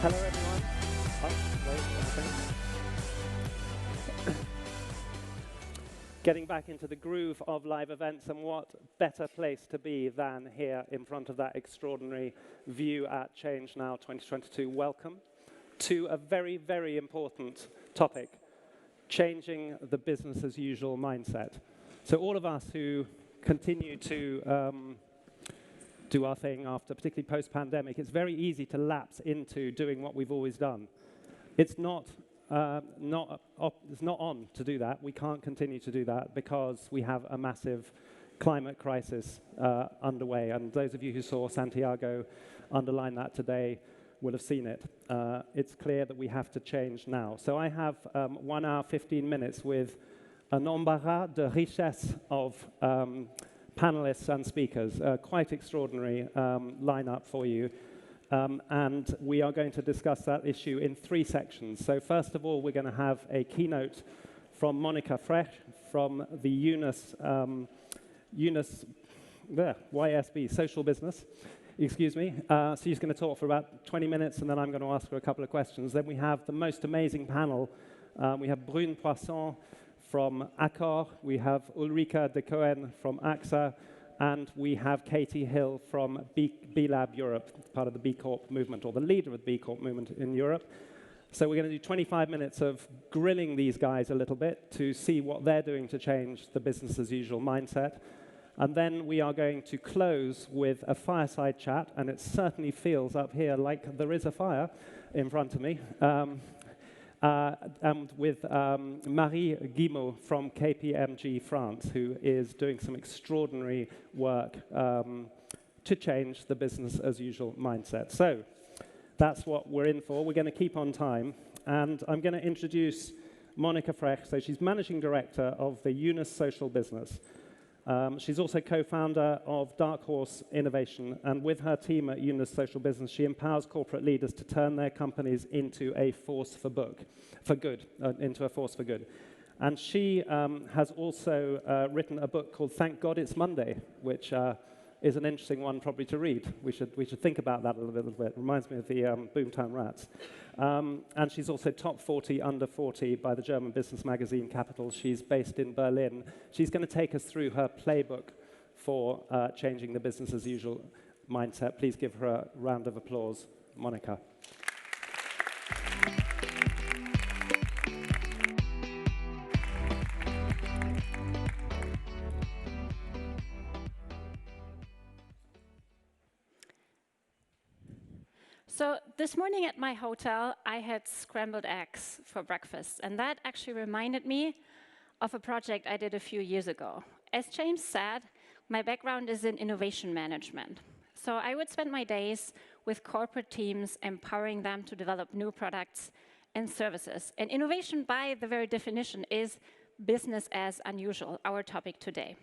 Hello, everyone. Oh, wait, one thing. Getting back into the groove of live events, and what better place to be than here in front of that extraordinary view at ChangeNOW 2022. Welcome to a very, very important topic, changing the business as usual mindset. So all of us who continue to do our thing after, particularly post-pandemic, it's very easy to lapse into doing what we've always done. It's not on to do that. We can't continue to do that because we have a massive climate crisis underway. And those of you who saw Santiago underline that today will have seen it. It's clear that we have to change now. So I have 1 hour, 15 minutes with an embarras de richesse of panelists and speakers, quite extraordinary lineup for you. And we are going to discuss that issue in 3 sections. So first of all, we're going to have a keynote from Monika Frech from the Yunus YSB social business. Excuse me. So she's going to talk for about 20 minutes, and then I'm going to ask her a couple of questions. Then we have the most amazing panel. We have Brune Poirson from Accor, we have Ulrike Decoene from AXA, and we have Katie Hill from B-Lab Europe, part of the B Corp movement, or the leader of the B Corp movement in Europe. So we're going to do 25 minutes of grilling these guys a little bit to see what they're doing to change the business as usual mindset. And then we are going to close with a fireside chat, and it certainly feels up here like there is a fire in front of me. And with Marie Guillemot from KPMG France, who is doing some extraordinary work to change the business as usual mindset. So that's what we're in for. We're going to keep on time. And I'm going to introduce Monika Frech. So she's managing director of the Yunus social business. She's also co-founder of Dark Horse Innovation, and with her team at Yunus Social Business, she empowers corporate leaders to turn their companies into a force for good. And she has also written a book called Thank God It's Monday, which is an interesting one probably to read. We should think about that a little bit. It reminds me of the Boomtown Rats. And she's also top 40 under 40 by the German business magazine Capital. She's based in Berlin. She's going to take us through her playbook for changing the business as usual mindset. Please give her a round of applause, Monika. So this morning at my hotel, I had scrambled eggs for breakfast, and that actually reminded me of a project I did a few years ago. As James said, my background is in innovation management. So I would spend my days with corporate teams, empowering them to develop new products and services. And innovation, by the very definition, is business as unusual, our topic today.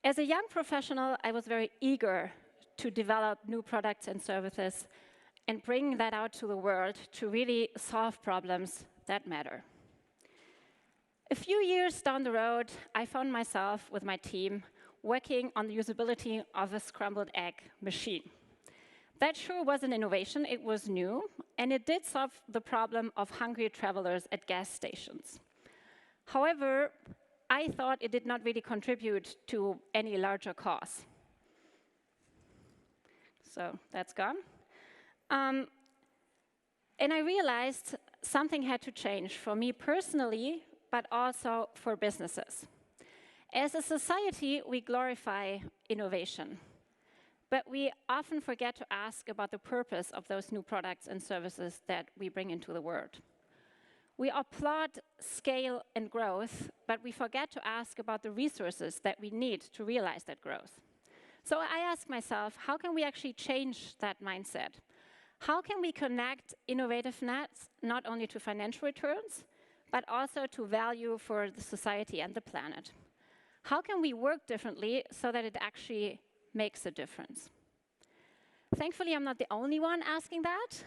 As a young professional, I was very eager to develop new products and services and bring that out to the world to really solve problems that matter. A few years down the road, I found myself with my team working on the usability of a scrambled egg machine. That sure was an innovation. It was new, and it did solve the problem of hungry travelers at gas stations. However, I thought it did not really contribute to any larger cause. So that's gone. And I realized something had to change for me personally, but also for businesses. As a society, we glorify innovation, but we often forget to ask about the purpose of those new products and services that we bring into the world. We applaud scale and growth, but we forget to ask about the resources that we need to realize that growth. So I ask myself, how can we actually change that mindset? How can we connect innovativeness not only to financial returns, but also to value for the society and the planet? How can we work differently so that it actually makes a difference? Thankfully, I'm not the only one asking that.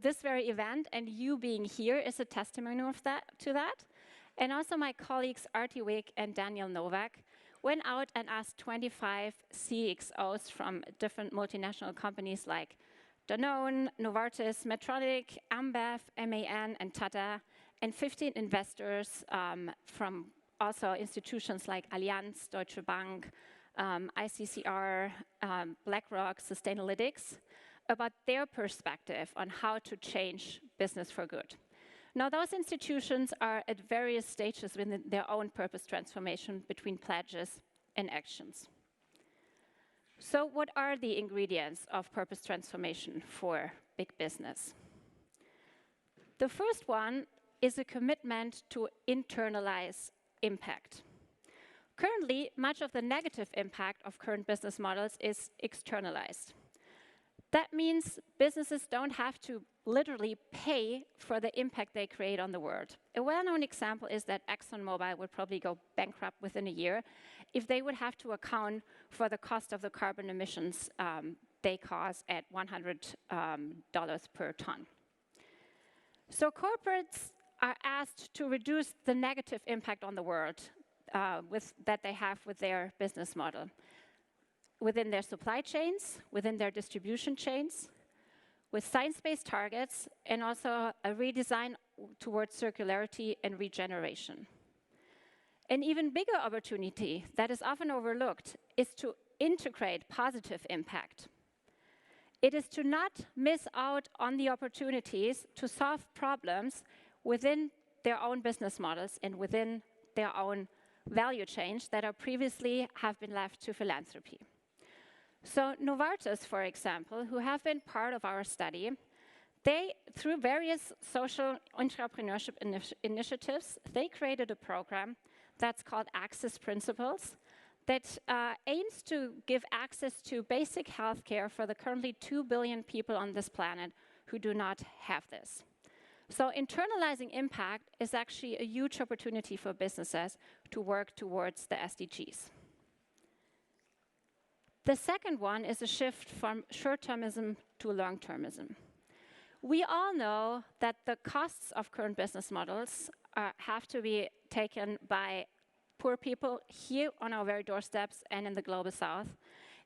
This very event and you being here is a testimony of to that. And also my colleagues Artie Wick and Daniel Novak went out and asked 25 CXOs from different multinational companies like Danone, Novartis, Medtronic, Ambev, MAN, and Tata, and 15 investors from also institutions like Allianz, Deutsche Bank, ICCR, BlackRock, Sustainalytics, about their perspective on how to change business for good. Now, those institutions are at various stages within their own purpose transformation between pledges and actions. So what are the ingredients of purpose transformation for big business? The first one is a commitment to internalize impact. Currently, much of the negative impact of current business models is externalized. That means businesses don't have to literally pay for the impact they create on the world. A well-known example is that ExxonMobil would probably go bankrupt within a year if they would have to account for the cost of the carbon emissions they cause at $100 per ton. So corporates are asked to reduce the negative impact on the world that they have with their business model, within their supply chains, within their distribution chains, with science-based targets, and also a redesign towards circularity and regeneration. An even bigger opportunity that is often overlooked is to integrate positive impact. It is to not miss out on the opportunities to solve problems within their own business models and within their own value chains that are previously have been left to philanthropy. So Novartis, for example, who have been part of our study, they, through various social entrepreneurship initiatives, they created a program that's called Access Principles that aims to give access to basic healthcare for the currently 2 billion people on this planet who do not have this. So internalizing impact is actually a huge opportunity for businesses to work towards the SDGs. The second one is a shift from short-termism to long-termism. We all know that the costs of current business models have to be taken by poor people here on our very doorsteps and in the global south.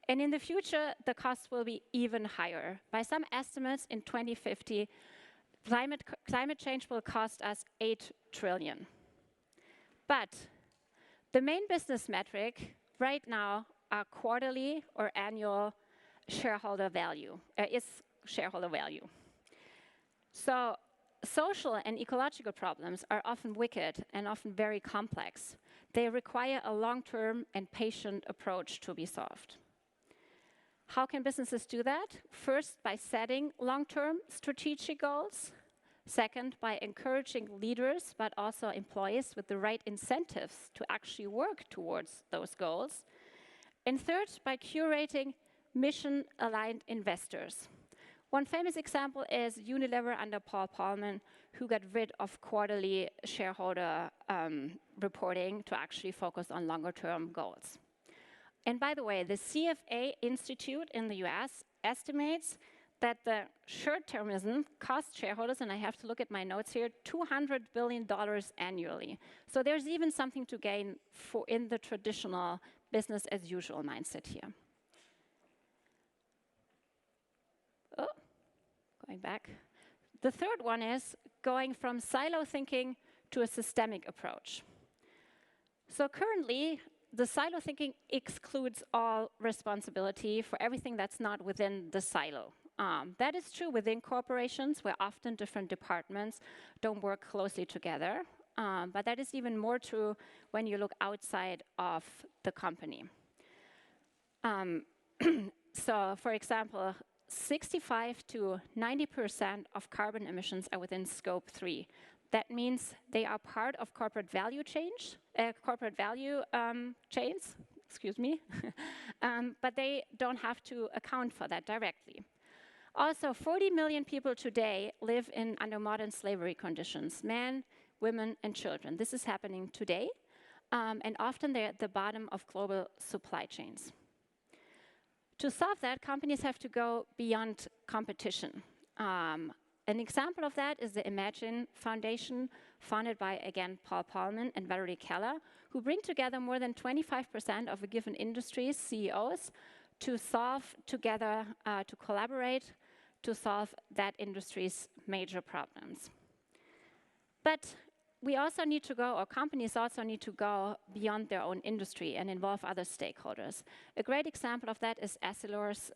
And in the future, the costs will be even higher. By some estimates, in 2050, climate change will cost us 8 trillion. But the main business metric right now are quarterly or annual shareholder value, is shareholder value. So social and ecological problems are often wicked and often very complex. They require a long-term and patient approach to be solved. How can businesses do that? First, by setting long-term strategic goals. Second, by encouraging leaders, but also employees with the right incentives to actually work towards those goals. And third, by curating mission-aligned investors. One famous example is Unilever under Poirson, who got rid of quarterly shareholder reporting to actually focus on longer-term goals. And by the way, the CFA Institute in the US estimates that the short-termism costs shareholders, and I have to look at my notes here, $200 billion annually. So there's even something to gain in the traditional business-as-usual mindset here. Oh, going back. The third one is going from silo thinking to a systemic approach. So currently, the silo thinking excludes all responsibility for everything that's not within the silo. That is true within corporations, where often different departments don't work closely together. But that is even more true when you look outside of the company. So, for example, 65 to 90% of carbon emissions are within scope 3. That means they are part of corporate value chains, excuse me, but they don't have to account for that directly. Also, 40 million people today live under modern slavery conditions, men, women, and children. This is happening today, and often they're at the bottom of global supply chains. To solve that, companies have to go beyond competition. An example of that is the Imagine Foundation, founded by, again, Paul Polman and Valerie Keller, who bring together more than 25% of a given industry's CEOs to solve together, to collaborate, to solve that industry's major problems. But we also need to go, or companies also need to go beyond their own industry and involve other stakeholders. A great example of that is Essilor's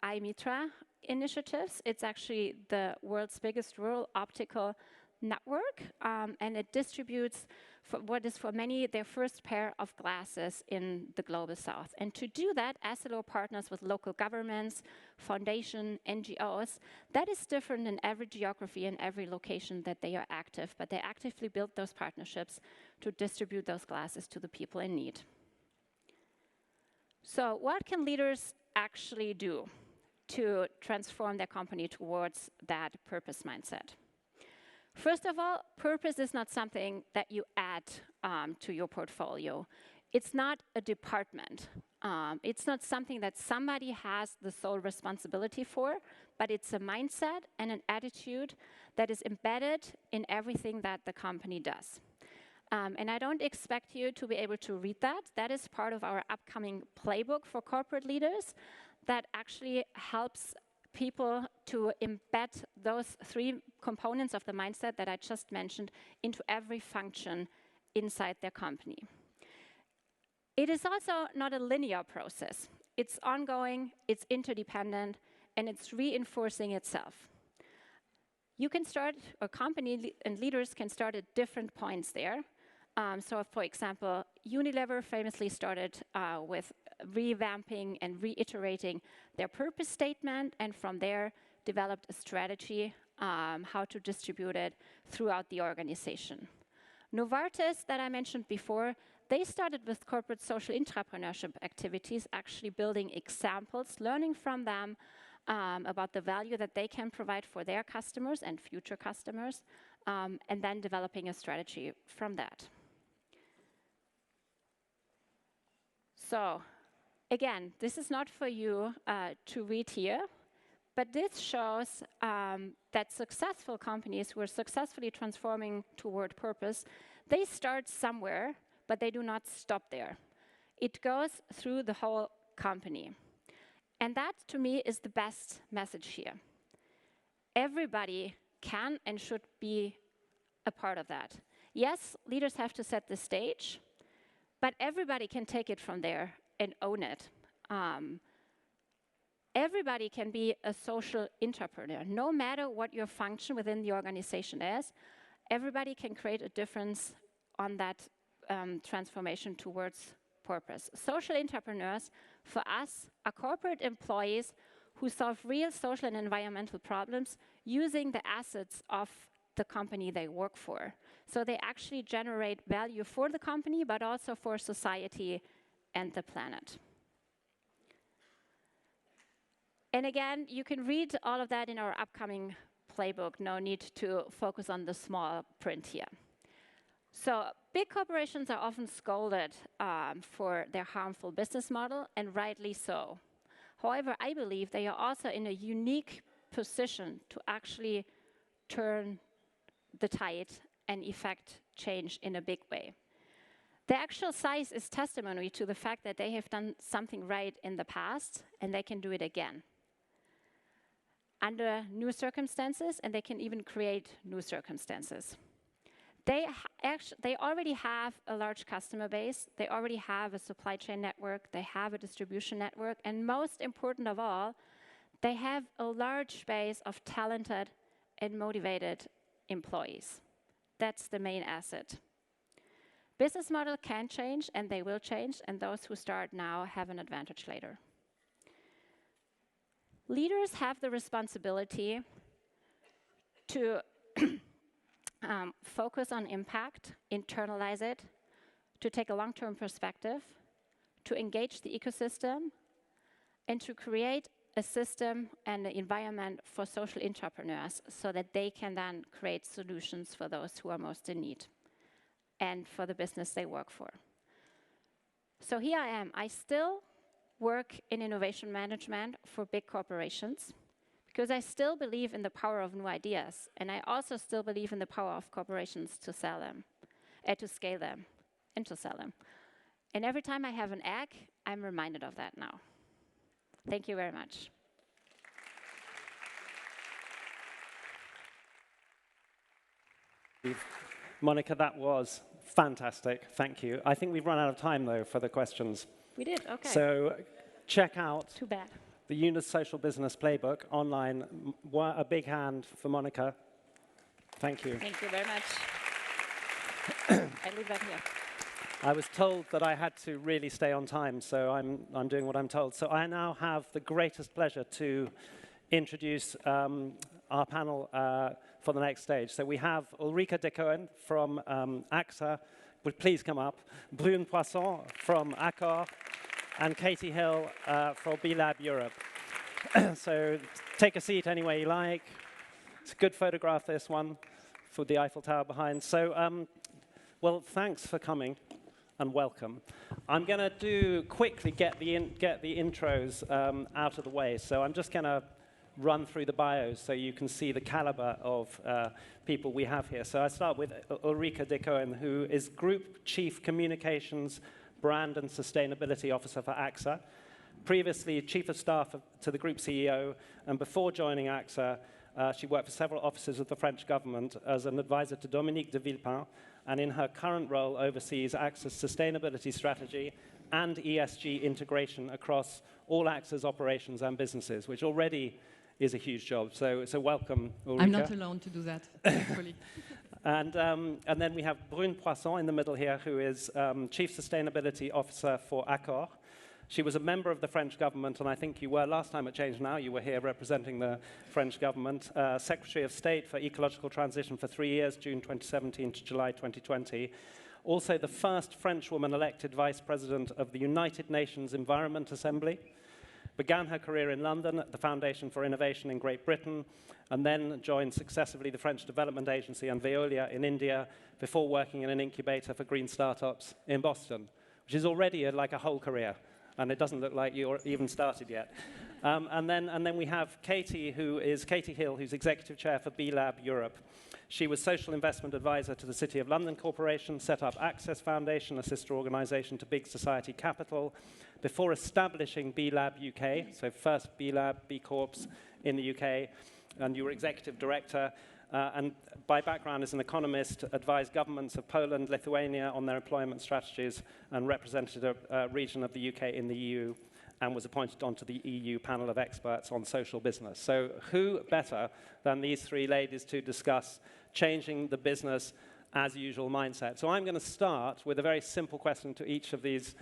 iMitra initiatives. It's actually the world's biggest rural optical network, and it distributes what is for many their first pair of glasses in the global south. And to do that, Essilor partners with local governments, foundation, NGOs. That is different in every geography and every location that they are active, but they actively build those partnerships to distribute those glasses to the people in need. So what can leaders actually do to transform their company towards that purpose mindset? First of all, purpose is not something that you add to your portfolio. It's not a department. It's not something that somebody has the sole responsibility for, but it's a mindset and an attitude that is embedded in everything that the company does. And I don't expect you to be able to read that. That is part of our upcoming playbook for corporate leaders that actually helps people to embed those 3 components of the mindset that I just mentioned into every function inside their company. It is also not a linear process. It's ongoing, it's interdependent, and it's reinforcing itself. You can start, or company and leaders can start at different points there. So for example, Unilever famously started with revamping and reiterating their purpose statement, and from there developed a strategy how to distribute it throughout the organization. Novartis, that I mentioned before, they started with corporate social entrepreneurship activities, actually building examples, learning from them about the value that they can provide for their customers and future customers, and then developing a strategy from that. So, again, this is not for you to read here, but this shows that successful companies who are successfully transforming toward purpose, they start somewhere, but they do not stop there. It goes through the whole company. And that, to me, is the best message here. Everybody can and should be a part of that. Yes, leaders have to set the stage, but everybody can take it from there and own it. Everybody can be a social entrepreneur. No matter what your function within the organization is, everybody can create a difference on that transformation towards purpose. Social entrepreneurs, for us, are corporate employees who solve real social and environmental problems using the assets of the company they work for. So they actually generate value for the company, but also for society and the planet. And again, you can read all of that in our upcoming playbook. No need to focus on the small print here. So big corporations are often scolded for their harmful business model, and rightly so. However, I believe they are also in a unique position to actually turn the tide and effect change in a big way. The actual size is testimony to the fact that they have done something right in the past, and they can do it again under new circumstances, and they can even create new circumstances. They already have a large customer base, they already have a supply chain network, they have a distribution network, and most important of all, they have a large base of talented and motivated employees. That's the main asset. Business model can change, and they will change, and those who start now have an advantage later. Leaders have the responsibility to focus on impact, internalize it, to take a long-term perspective, to engage the ecosystem, and to create a system and an environment for social entrepreneurs so that they can then create solutions for those who are most in need and for the business they work for. So here I am. I still work in innovation management for big corporations because I still believe in the power of new ideas, and I also still believe in the power of corporations to sell them, to scale them, and to sell them. And every time I have an egg, I'm reminded of that now. Thank you very much. Monika, that was fantastic. Thank you. I think we've run out of time, though, for the questions. We did, okay. So check out Too bad. the Yunus Social Business Playbook online. A big hand for Monika. Thank you. Thank you very much. I leave that here. I was told that I had to really stay on time, so I'm doing what I'm told. So I now have the greatest pleasure to introduce our panel for the next stage. So we have Ulrike Decoene from AXA. Would please come up. Brune Poirson from Accor. And Katie Hill from B-Lab Europe. So take a seat anywhere you like. It's a good photograph, this one, for the Eiffel Tower behind. So, well, thanks for coming and welcome. I'm going to quickly get the intros out of the way. So I'm just going to run through the bios so you can see the caliber of people we have here. So I start with Ulrike Decoene, who is Group Chief Communications, Brand and Sustainability Officer for AXA. Previously, Chief of Staff to the Group CEO, and before joining AXA, she worked for several offices of the French government as an advisor to Dominique de Villepin, and in her current role oversees AXA's sustainability strategy and ESG integration across all AXA's operations and businesses, which already is a huge job. So welcome, Ulrike. I'm not alone to do that, thankfully. And then we have Brune Poirson in the middle here, who is Chief Sustainability Officer for Accor. She was a member of the French government, and I think you were last time at ChangeNOW. You were here representing the French government. Secretary of State for Ecological Transition for 3 years, June 2017 to July 2020. Also the first French woman elected Vice President of the United Nations Environment Assembly. Began her career in London at the Foundation for Innovation in Great Britain, and then joined successively the French Development Agency and Veolia in India, before working in an incubator for green startups in Boston, which is already like a whole career, and it doesn't look like you're even started yet. And then we have Katie Hill, who's Executive Chair for B-Lab Europe. She was Social Investment Advisor to the City of London Corporation, set up Access Foundation, a sister organisation to Big Society Capital, before establishing B-Lab UK, so first B-Lab, B Corps in the UK, and you were Executive Director, and by background as an economist, advised governments of Poland, Lithuania on their employment strategies, and represented a region of the UK in the EU, and was appointed onto the EU panel of experts on social business. So who better than these three ladies to discuss changing the business as usual mindset? So I'm going to start with a very simple question to each of these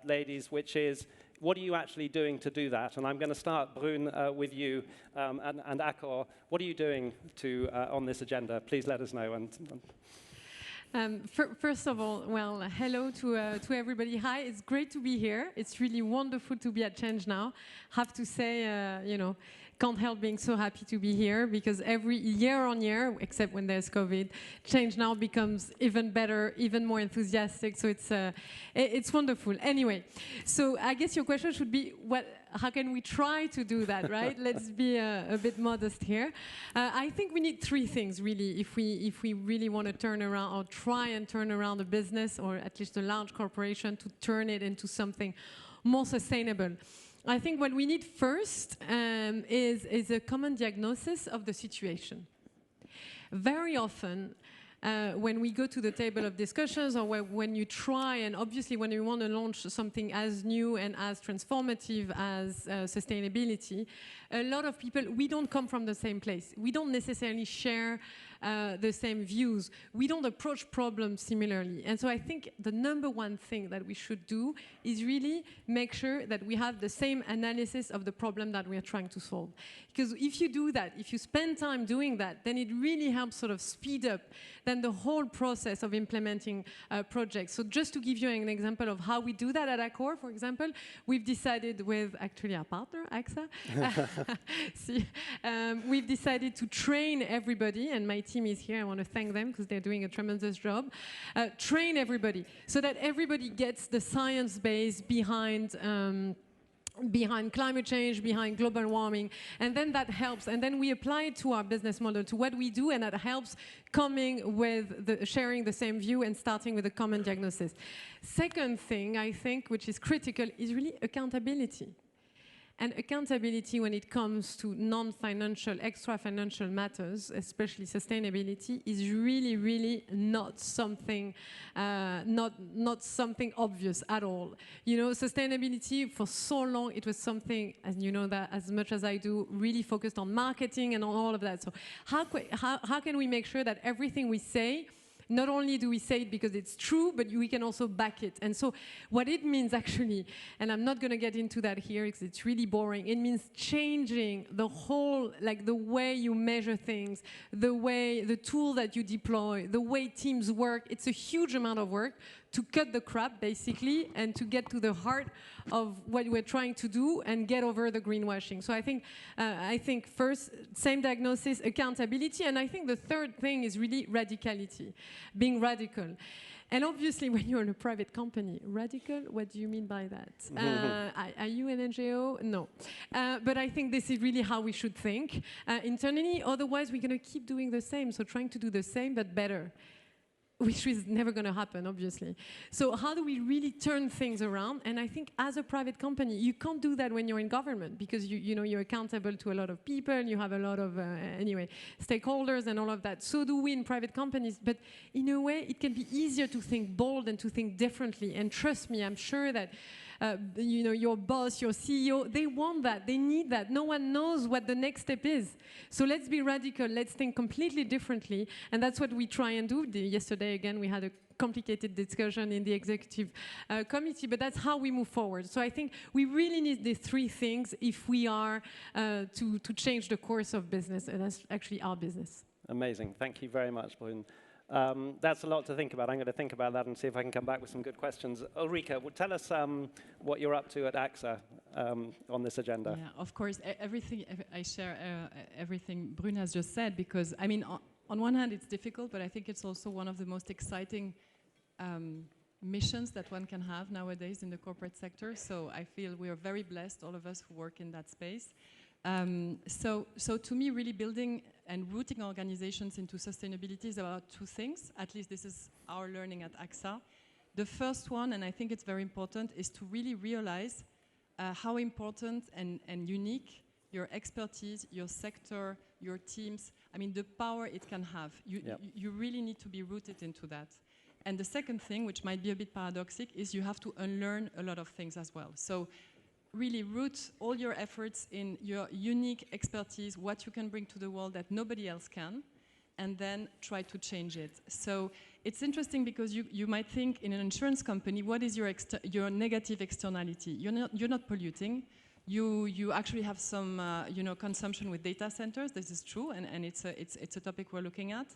ladies, which is, what are you actually doing to do that? And I'm going to start, Brune, with you and Accor. What are you doing on this agenda? Please let us know. First of all, well, hello to everybody. Hi, it's great to be here. It's really wonderful to be at ChangeNOW. Have to say, can't help being so happy to be here, because every year on year, except when there's COVID, ChangeNOW becomes even better, even more enthusiastic. So it's wonderful. Anyway, so I guess your question should be, how can we try to do that, right? Let's be a bit modest here. I think we need three things, really, if we really want to turn around or try and turn around a business, or at least a large corporation, to turn it into something more sustainable. I think what we need first is a common diagnosis of the situation. Very often, when we go to the table of discussions, or when you try, and obviously when you want to launch something as new and as transformative as sustainability, a lot of people, we don't come from the same place. We don't necessarily share the same views. We don't approach problems similarly. And so I think the number one thing that we should do is really make sure that we have the same analysis of the problem that we are trying to solve. Because if you do that, if you spend time doing that, then it really helps sort of speed up then the whole process of implementing projects. So just to give you an example of how we do that at Accor, for example, we've decided with actually our partner, AXA, we've decided to train everybody, and my team is here. I want to thank them because they're doing a tremendous job. Train everybody so that everybody gets the science base behind climate change, behind global warming, and then that helps. And then we apply it to our business model, to what we do, and that helps coming with sharing the same view and starting with a common diagnosis. Second thing, I think, which is critical, is really accountability. And accountability when it comes to non-financial, extra-financial matters, especially sustainability, is really, really not something, not something obvious at all. You know, sustainability for so long, it was something, and you know that as much as I do, really focused on marketing and on all of that. So how can we make sure that everything we say, not only do we say it because it's true, but we can also back it. And so what it means actually, and I'm not going to get into that here because it's really boring, it means changing the whole, like the way you measure things, the tool that you deploy, the way teams work. It's a huge amount of work to cut the crap, basically, and to get to the heart of what we're trying to do and get over the greenwashing. So I think first, same diagnosis, accountability, and I think the third thing is really radicality, being radical. And obviously, when you're in a private company, radical, what do you mean by that? Are you an NGO? No. But I think this is really how we should think internally. Otherwise, we're going to keep doing the same. So trying to do the same, but better, which is never going to happen, obviously. So how do we really turn things around? And I think as a private company, you can't do that when you're in government because you know, you're accountable to a lot of people, you have a lot of, anyway, stakeholders and all of that. So do we in private companies. But in a way, it can be easier to think bold and to think differently. And trust me, I'm sure that you know, your boss, your CEO, they want that, they need that. No one knows what the next step is. So let's be radical, let's think completely differently. And that's what we try and do. Yesterday, again, we had a complicated discussion in the executive committee, but that's how we move forward. So I think we really need these three things if we are to change the course of business, and that's actually our business. Amazing. Thank you very much, Brune. That's a lot to think about. I'm going to think about that and see if I can come back with some good questions. Ulrike, tell us what you're up to at AXA on this agenda. Yeah, of course, everything I share everything Brune has just said, because I mean, on one hand, it's difficult, but I think it's also one of the most exciting missions that one can have nowadays in the corporate sector. So I feel we are very blessed, all of us who work in that space. So to me, really building and rooting organizations into sustainability is about two things. At least this is our learning at AXA. The first one, and I think it's very important, is to really realize how important and unique your expertise, your sector, your teams, I mean, the power it can have. You really need to be rooted into that. And the second thing, which might be a bit paradoxical, is you have to unlearn a lot of things as well. So really root all your efforts in your unique expertise, what you can bring to the world that nobody else can, and then try to change it. So it's interesting because you might think in an insurance company, what is your negative externality? You're not polluting. You actually have some consumption with data centers. This is true, and it's a topic we're looking at.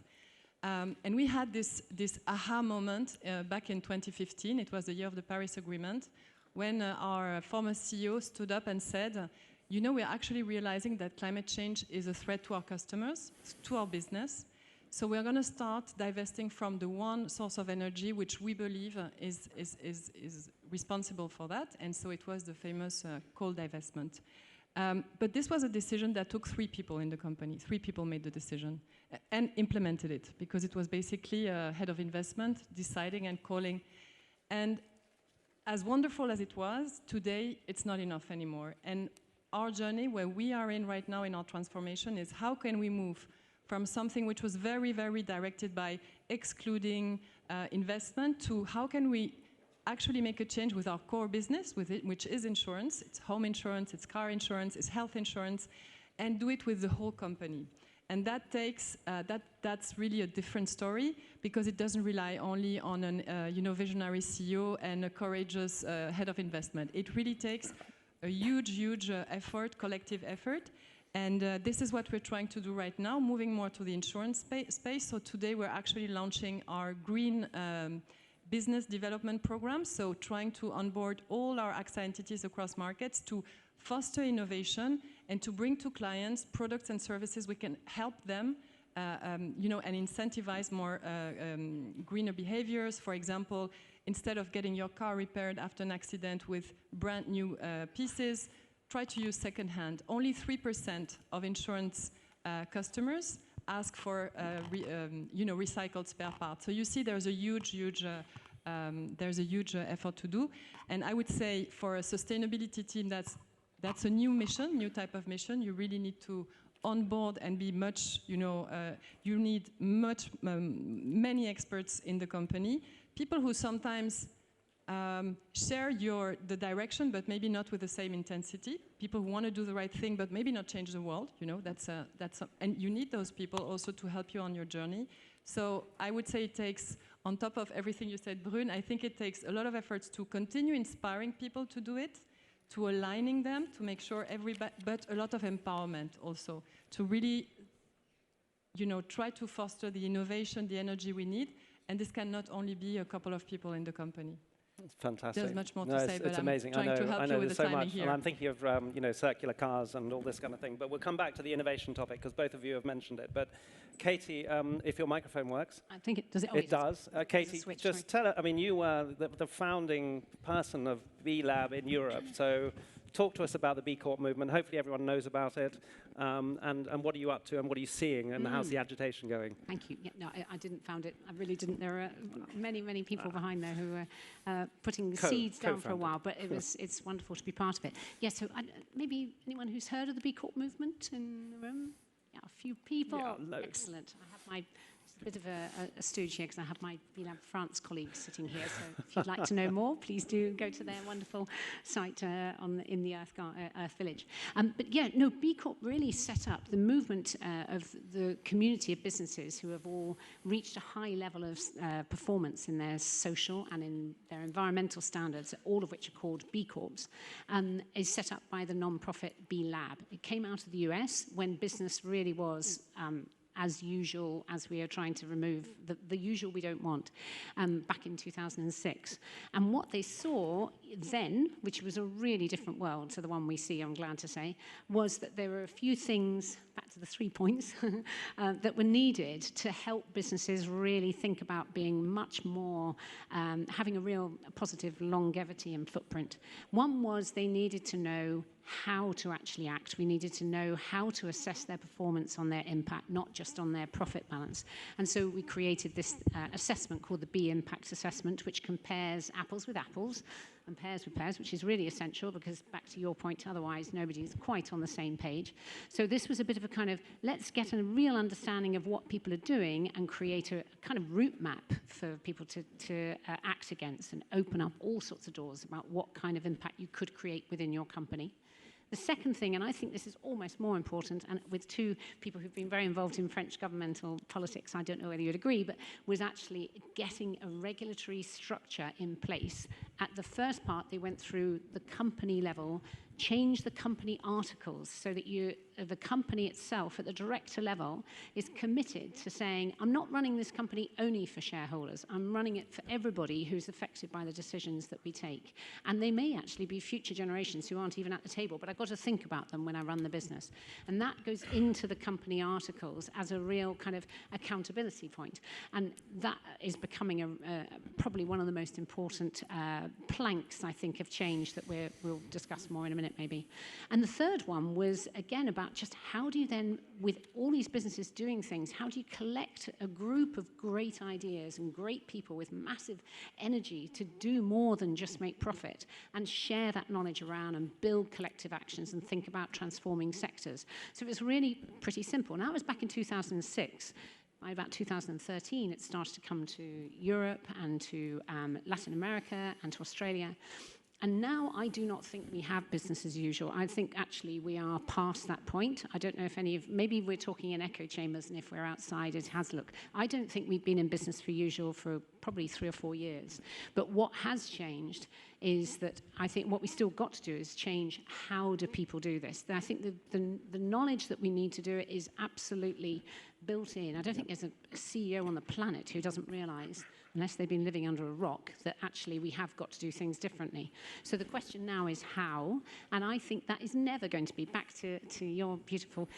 And we had this aha moment back in 2015. It was the year of the Paris Agreement, when our former CEO stood up and said, you know, we're actually realizing that climate change is a threat to our customers, to our business. So we're going to start divesting from the one source of energy which we believe is responsible for that. And so it was the famous coal divestment. But this was a decision that took 3 people in the company. 3 people made the decision and implemented it, because it was basically a head of investment deciding and calling. And as wonderful as it was, today it's not enough anymore. And our journey, where we are in right now in our transformation, is how can we move from something which was very, very directed by excluding investment to how can we actually make a change with our core business, which is insurance. It's home insurance, it's car insurance, it's health insurance, and do it with the whole company. And that takes, that's really a different story, because it doesn't rely only on an visionary CEO and a courageous head of investment. It really takes a huge effort, collective effort. And this is what we're trying to do right now, moving more to the insurance space. So today we're actually launching our green business development program. So trying to onboard all our AXA entities across markets to foster innovation and to bring to clients products and services we can help them and incentivize more greener behaviors. For example, instead of getting your car repaired after an accident with brand new pieces, try to use second-hand. Only 3% of insurance customers ask for recycled spare parts. So you see, there's a huge effort to do. And I would say for a sustainability team that's that's a new mission, new type of mission. You really need to onboard and be much, you need many experts in the company. People who sometimes share the direction, but maybe not with the same intensity. People who want to do the right thing, but maybe not change the world. And you need those people also to help you on your journey. So I would say it takes, on top of everything you said, Brune, I think it takes a lot of efforts to continue inspiring people to do it, to aligning them, to make sure but a lot of empowerment also, to really, try to foster the innovation, the energy we need. And this can not only be a couple of people in the company. It's fantastic. There's much more to say, but it's I'm amazing. trying to help you with the so timing much. here. And I'm thinking of circular cars and all this kind of thing. But we'll come back to the innovation topic because both of you have mentioned it. But Katie, if your microphone works. I think it does. It does. Katie, just tell her, you were the founding person of B Lab in Europe. So talk to us about the B Corp movement. Hopefully everyone knows about it. And what are you up to and what are you seeing and how's the agitation going? Thank you. Yeah, no, I didn't found it. I really didn't. There are many, many people behind there who are putting seeds down for a while, but it's wonderful to be part of it. Yeah, so maybe anyone who's heard of the B Corp movement in the room? Yeah, a few people. Yeah, loads. Excellent. I have my bit of a stooge here because I have my B-Lab France colleagues sitting here. So if you'd like to know more, please do go to their wonderful site in the Earth Village. But yeah, no, B Corp really set up the movement of the community of businesses who have all reached a high level of performance in their social and in their environmental standards, all of which are called B Corps, is set up by the non-profit B Lab. It came out of the US when business really was as usual, as we are trying to remove the usual we don't want, back in 2006. And what they saw then, which was a really different world to the one we see, I'm glad to say, was that there were a few things, back to the 3 points, that were needed to help businesses really think about being much more, having a real positive longevity and footprint. One was they needed to know how to actually act. We needed to know how to assess their performance on their impact, not just on their profit balance. And so we created this assessment called the B Impact Assessment, which compares apples with apples and pears with pears, which is really essential because, back to your point, otherwise nobody's quite on the same page. So this was a bit of a kind of, let's get a real understanding of what people are doing and create a kind of route map for people to act against and open up all sorts of doors about what kind of impact you could create within your company. The second thing, and I think this is almost more important, and with two people who've been very involved in French governmental politics, I don't know whether you'd agree, but was actually getting a regulatory structure in place. At the first part, they went through the company level, change the company articles so that the company itself at the director level is committed to saying, I'm not running this company only for shareholders, I'm running it for everybody who's affected by the decisions that we take. And they may actually be future generations who aren't even at the table, but I've got to think about them when I run the business. And that goes into the company articles as a real kind of accountability point. And that is becoming probably one of the most important planks, I think, of change that we'll discuss more in a minute, maybe. And the third one was, again, about just how do you then, with all these businesses doing things, how do you collect a group of great ideas and great people with massive energy to do more than just make profit and share that knowledge around and build collective actions and think about transforming sectors? So it was really pretty simple. Now, it was back in 2006. By about 2013, it started to come to Europe and to Latin America and to Australia. And now I do not think we have business as usual. I think actually we are past that point. I don't know if maybe we're talking in echo chambers, and if we're outside, it has look. I don't think we've been in business for usual for probably 3 or 4 years. But what has changed is that I think what we still got to do is change how do people do this. I think the knowledge that we need to do it is absolutely built in. I don't think there's a CEO on the planet who doesn't realize, unless they've been living under a rock, that actually we have got to do things differently. So the question now is how, and I think that is never going to be, back to your beautiful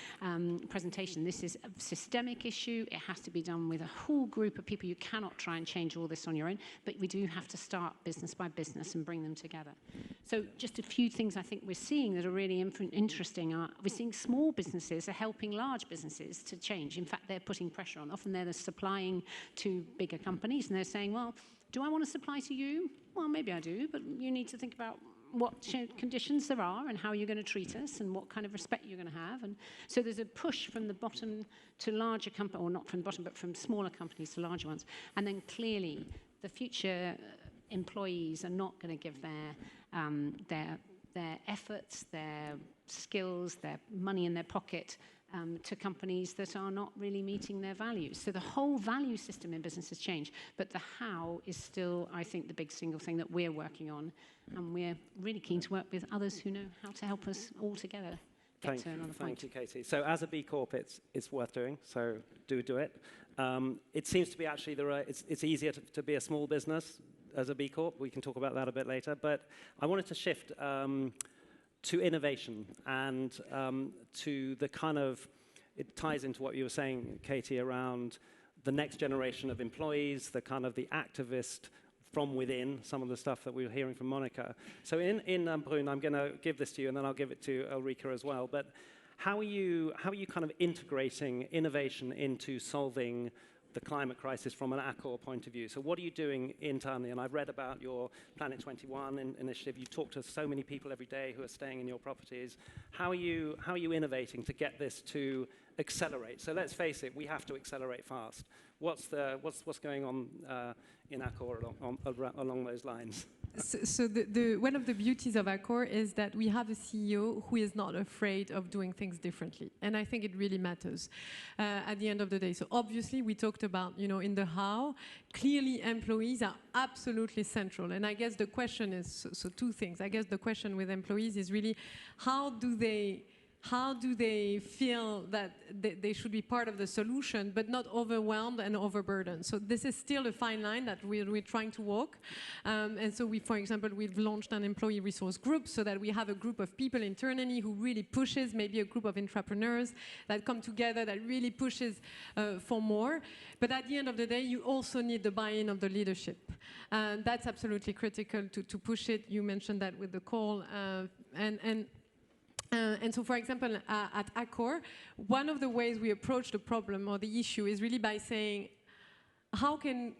presentation, this is a systemic issue. It has to be done with a whole group of people. You cannot try and change all this on your own, but we do have to start business by business and bring them together. So just a few things I think we're seeing that are really interesting are, we're seeing small businesses are helping large businesses to change. In fact, they're putting pressure on. Often they're supplying to bigger companies, and they're saying, well, do I want to supply to you? Well, maybe I do, but you need to think about conditions there are and how you're going to treat us and what kind of respect you're going to have. And so there's a push from the bottom to larger companies, or not from the bottom, but from smaller companies to larger ones. And then clearly the future employees are not going to give their efforts, their skills, their money in their pocket to companies that are not really meeting their values. So the whole value system in business has changed, but the how is still, I think, the big single thing that we're working on, and we're really keen to work with others who know how to help us all together get to another point. Thank you, Katie. So as a B Corp, it's worth doing, so do it. It seems to be actually, it's easier to be a small business as a B Corp. We can talk about that a bit later, but I wanted to shift to innovation and to the kind of, it ties into what you were saying, Katie, around the next generation of employees, the kind of the activist from within, some of the stuff that we were hearing from Monika. So in Brune, I'm going to give this to you, and then I'll give it to Ulrike as well. But how are you kind of integrating innovation into solving the climate crisis from an Accor point of view? So what are you doing internally? And I've read about your Planet 21 initiative. You talk to so many people every day who are staying in your properties. How are you innovating to get this to accelerate? So let's face it, we have to accelerate fast. What's going on in Accor along those lines? So one of the beauties of Accor is that we have a CEO who is not afraid of doing things differently. And I think it really matters at the end of the day. So obviously we talked about, in the how, clearly employees are absolutely central. And I guess the question is, so two things. I guess the question with employees is really, how do they feel that they should be part of the solution, but not overwhelmed and overburdened? So this is still a fine line that we're trying to walk. And so for example, we've launched an employee resource group so that we have a group of people internally who really pushes, maybe a group of entrepreneurs that come together, that really pushes for more. But at the end of the day, you also need the buy-in of the leadership. And that's absolutely critical to push it. You mentioned that with the call. And so, for example, at Accor, one of the ways we approach the problem or the issue is really by saying, how can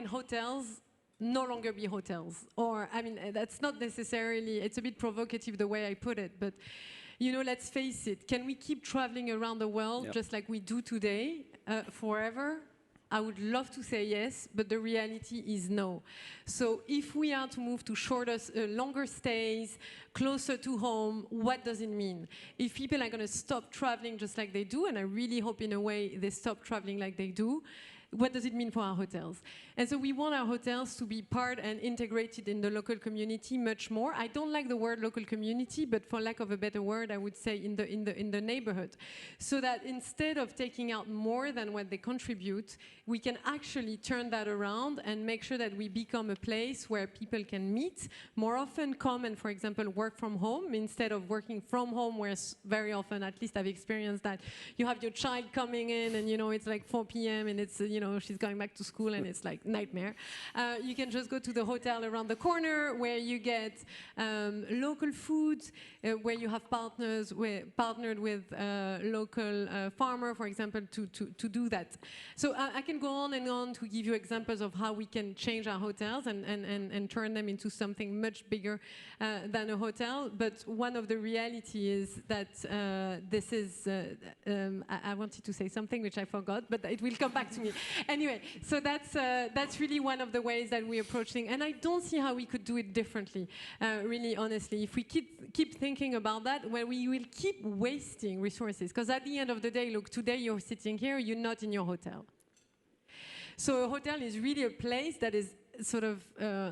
hotels no longer be hotels? Or, I mean, that's not necessarily, it's a bit provocative the way I put it, but, let's face it, can we keep traveling around the world just like we do today forever? I would love to say yes, but the reality is no. So if we are to move to longer stays, closer to home, what does it mean? If people are going to stop traveling just like they do, and I really hope in a way they stop traveling like they do, what does it mean for our hotels? And so we want our hotels to be part and integrated in the local community much more. I don't like the word local community, but for lack of a better word, I would say in the neighborhood. So that instead of taking out more than what they contribute, we can actually turn that around and make sure that we become a place where people can meet, more often come and, for example, work from home instead of working from home, where very often, at least I've experienced that, you have your child coming in and, it's like 4 p.m. and it's, she's going back to school and it's like nightmare. You can just go to the hotel around the corner where you get local food, where you have partnered with local farmer, for example, to do that. So I can go on and on to give you examples of how we can change our hotels and turn them into something much bigger than a hotel. But one of the reality is that this is, I wanted to say something which I forgot, but it will come back to me. Anyway, so that's really one of the ways that we're approaching, and I don't see how we could do it differently, really honestly. If we keep thinking about that, well, we will keep wasting resources, because at the end of the day, look, today you're sitting here, you're not in your hotel. So a hotel is really a place that is sort of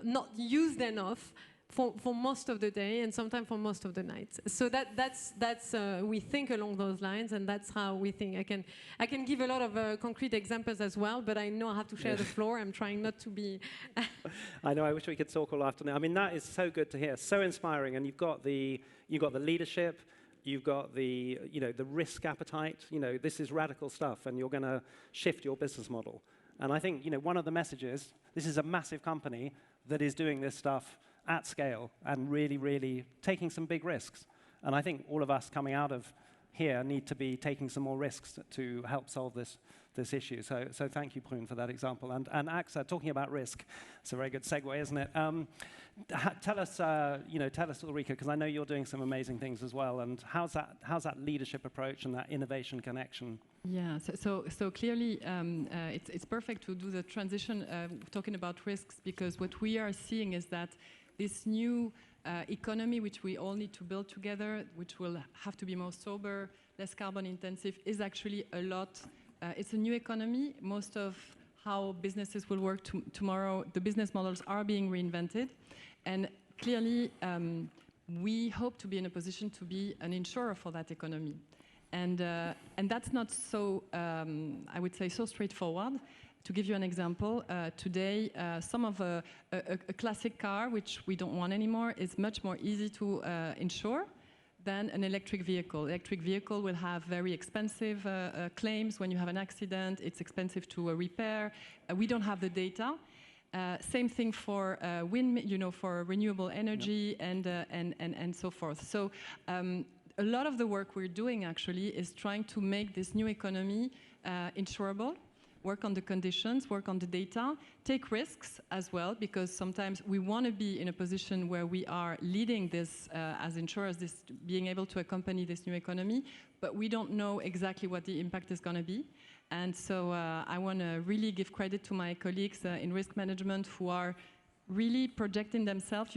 not used enough for most of the day and sometimes for most of the night. So that's we think along those lines, and that's how we think. I can give a lot of concrete examples as well, but I know I have to share the floor. I'm trying not to be. I know. I wish we could talk all afternoon. I mean, that is so good to hear, so inspiring, and you've got the leadership. You've got the risk appetite. This is radical stuff, and you're going to shift your business model. And I think one of the messages, this is a massive company that is doing this stuff at scale and really, really taking some big risks. And I think all of us coming out of here need to be taking some more risks to help solve this this issue. So thank you, Brune, for that example. And Accor, talking about risk, it's a very good segue, isn't it? Tell us, tell us, Ulrike, because I know you're doing some amazing things as well. And how's that leadership approach and that innovation connection? Yeah, so clearly it's perfect to do the transition talking about risks, because what we are seeing is that this new economy, which we all need to build together, which will have to be more sober, less carbon intensive, is actually a lot. It's a new economy. Most of how businesses will work tomorrow, the business models are being reinvented. And clearly, we hope to be in a position to be an insurer for that economy. And that's not so, I would say, so straightforward. To give you an example, today, some of a classic car, which we don't want anymore, is much more easy to insure than an electric vehicle. Electric vehicle will have very expensive claims when you have an accident. It's expensive to repair. We don't have the data. Same thing for wind, for renewable energy and so forth. So a lot of the work we're doing actually is trying to make this new economy insurable. Work on the conditions, work on the data, take risks as well, because sometimes we want to be in a position where we are leading this as insurers, this being able to accompany this new economy, but we don't know exactly what the impact is going to be. And so I want to really give credit to my colleagues in risk management who are really projecting themselves.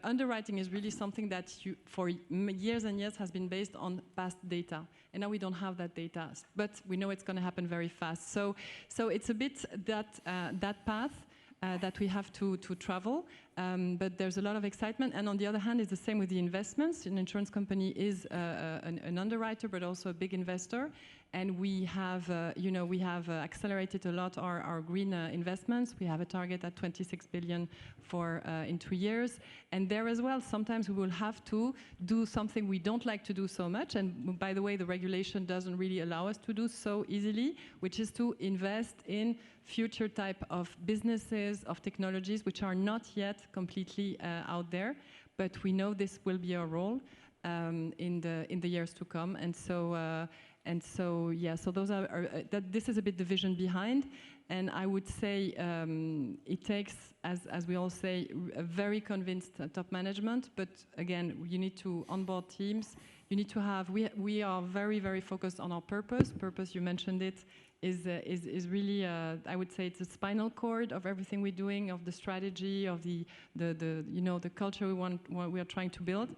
Underwriting is really something that for years and years has been based on past data. And now we don't have that data, but we know it's going to happen very fast. So it's a bit that path that we have to travel, but there's a lot of excitement. And on the other hand, it's the same with the investments. An insurance company is an underwriter, but also a big investor. And we have, accelerated a lot our green investments. We have a target at 26 billion in 2 years. And there as well, sometimes we will have to do something we don't like to do so much. And by the way, the regulation doesn't really allow us to do so easily, which is to invest in future type of businesses, of technologies, which are not yet completely out there. But we know this will be our role in the years to come. And so, so those are this is a bit the vision behind, and I would say it takes, as we all say, a very convinced top management. But again, you need to onboard teams. You need to have. We are very, very focused on our purpose. Purpose, you mentioned it, is really I would say it's a spinal cord of everything we're doing, of the strategy, of the culture we are trying to build.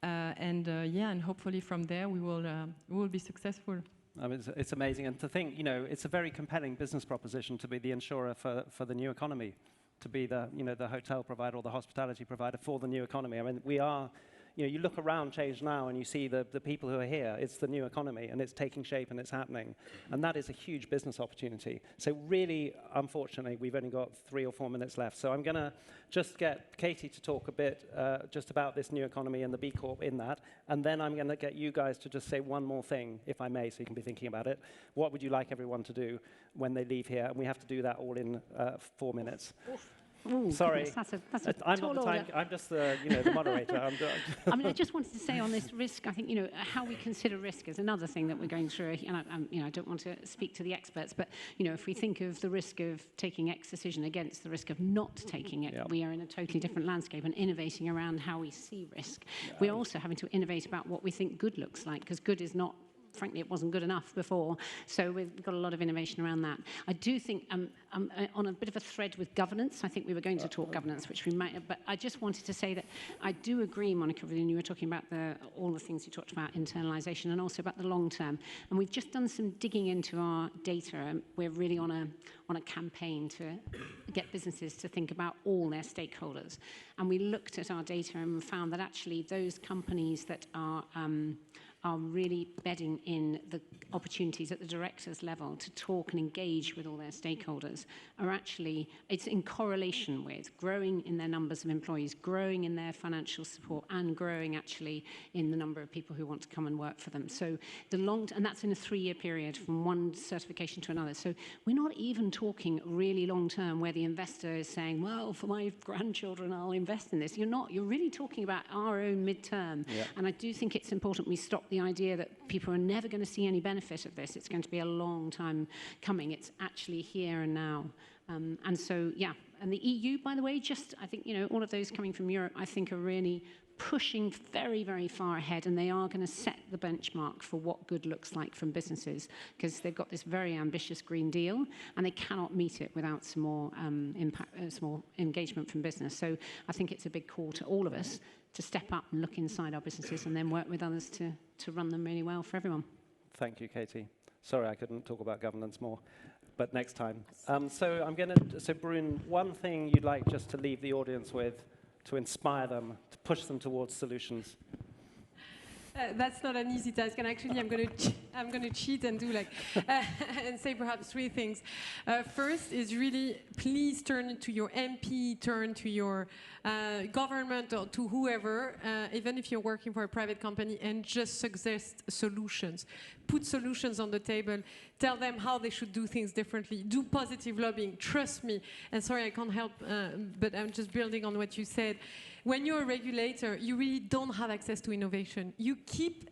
And hopefully from there we will be successful. I mean, it's amazing, and to think, it's a very compelling business proposition to be the insurer for the new economy, to be the hotel provider or the hospitality provider for the new economy. I mean, we are. You look around ChangeNOW and you see the people who are here. It's the new economy, and it's taking shape and it's happening. And that is a huge business opportunity. So really, unfortunately, we've only got 3 or 4 minutes left. So I'm going to just get Katie to talk a bit just about this new economy and the B Corp in that. And then I'm going to get you guys to just say one more thing, if I may, so you can be thinking about it. What would you like everyone to do when they leave here? And we have to do that all in 4 minutes. Oof. Ooh, sorry, goodness, that's a I'm tall not the time. order. I'm just the the moderator. I mean, I just wanted to say on this risk, I think how we consider risk is another thing that we're going through. And I don't want to speak to the experts, but if we think of the risk of taking X decision against the risk of not taking it, we are in a totally different landscape and innovating around how we see risk. We're also having to innovate about what we think good looks like, because good is not. Frankly, it wasn't good enough before, so we've got a lot of innovation around that. I do think I'm on a bit of a thread with governance. I think we were going to talk governance, which we might have, but I just wanted to say that I do agree, Monika, when you were talking about all the things you talked about, internalisation, and also about the long term. And we've just done some digging into our data, and we're really on a campaign to get businesses to think about all their stakeholders. And we looked at our data and found that actually those companies that are really bedding in the opportunities at the directors level to talk and engage with all their stakeholders are actually, it's in correlation with growing in their numbers of employees, growing in their financial support, and growing actually in the number of people who want to come and work for them. So and that's in a 3-year period from one certification to another. So we're not even talking really long term where the investor is saying, well, for my grandchildren, I'll invest in this. You're not. You're really talking about our own midterm. Yeah. And I do think it's important we stop the idea that people are never going to see any benefit of this. It's going to be a long time coming. It's actually here and now. And so, yeah, and the EU, by the way, just, I think, you know, all of those coming from Europe, I think are really pushing very, very far ahead, and they are going to set the benchmark for what good looks like from businesses, because they've got this very ambitious Green Deal, and they cannot meet it without some more some more engagement from business. So I think it's a big call to all of us to step up and look inside our businesses and then work with others to run them really well for everyone. Thank you, Katie. Sorry I couldn't talk about governance more, but next time. So Brune, one thing you'd like just to leave the audience with, to inspire them, to push them towards solutions? That's not an easy task, and actually I'm going to cheat and do like and say perhaps 3 things. First is really please turn to your MP, turn to your government or to whoever, even if you're working for a private company, and just suggest solutions. Put solutions on the table. Tell them how they should do things differently. Do positive lobbying. Trust me. And sorry, I can't help, but I'm just building on what you said. When you're a regulator, you really don't have access to innovation. You keep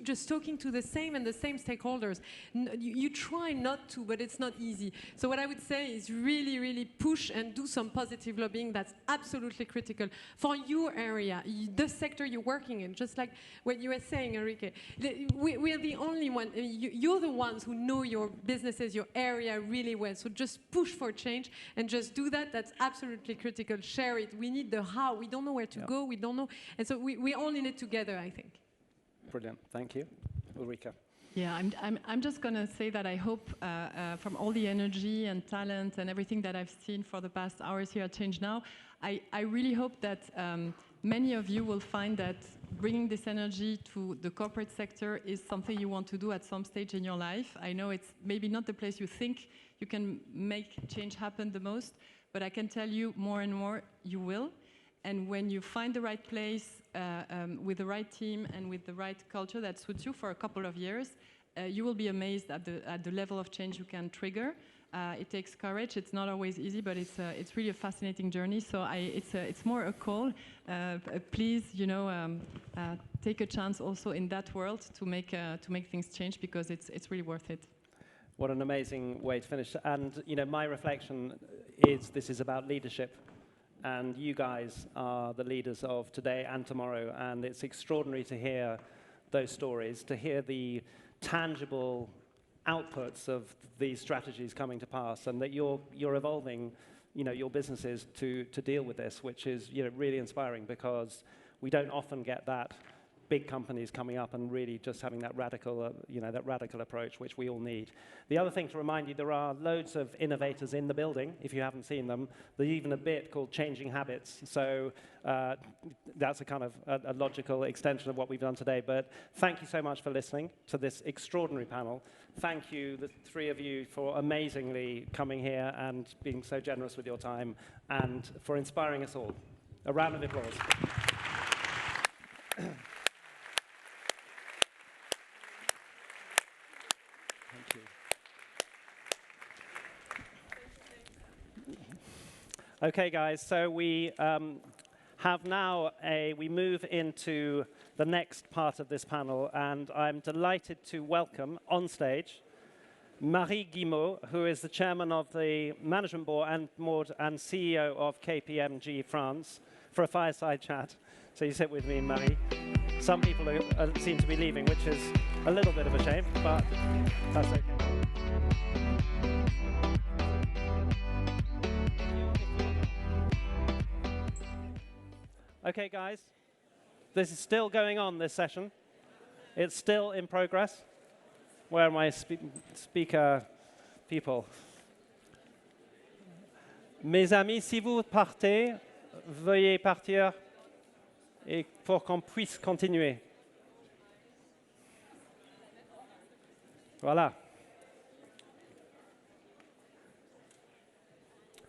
just talking to the same stakeholders. You try not to, but it's not easy. So what I would say is really, really push and do some positive lobbying. That's absolutely critical for your area, the sector you're working in. Just like what you were saying, Ulrike, we're the only one. You're the ones who know your businesses, your area really well. So just push for change and just do that. That's absolutely critical. Share it. We need the how. We don't know where to go. We don't know. And so we all in it together, I think. Brilliant. Thank you. Ulrike. Yeah, I'm just going to say that I hope from all the energy and talent and everything that I've seen for the past hours here at ChangeNOW, I really hope that many of you will find that bringing this energy to the corporate sector is something you want to do at some stage in your life. I know it's maybe not the place you think you can make change happen the most, but I can tell you more and more you will. And when you find the right place with the right team and with the right culture that suits you for a couple of years, you will be amazed at the level of change you can trigger. It takes courage. It's not always easy, but it's really a fascinating journey. So it's more a call. Please, you know, take a chance also in that world to make things change, because it's really worth it. What an amazing way to finish. And you know, my reflection is this is about leadership. And you guys are the leaders of today and tomorrow, and it's extraordinary to hear those stories, to hear the tangible outputs of these strategies coming to pass, and that you're evolving, you know, your businesses to deal with this, which is, you know, really inspiring, because we don't often get that big companies coming up and really just having that radical, that radical approach, which we all need. The other thing to remind you, there are loads of innovators in the building, if you haven't seen them. There's even a bit called Changing Habits. So that's a kind of a logical extension of what we've done today. But thank you so much for listening to this extraordinary panel. Thank you, the 3 of you, for amazingly coming here and being so generous with your time, and for inspiring us all. A round of applause. Okay, guys, so we have now we move into the next part of this panel, and I'm delighted to welcome on stage Marie Guillemot, who is the chairman of the management board and CEO of KPMG France, for a fireside chat. So you sit with me, Marie. Some people seem to be leaving, which is a little bit of a shame, but that's okay. Okay, guys, this is still going on, this session. It's still in progress. Where are my speaker people? Mes amis, si vous partez, veuillez partir et pour qu'on puisse continuer. Voilà.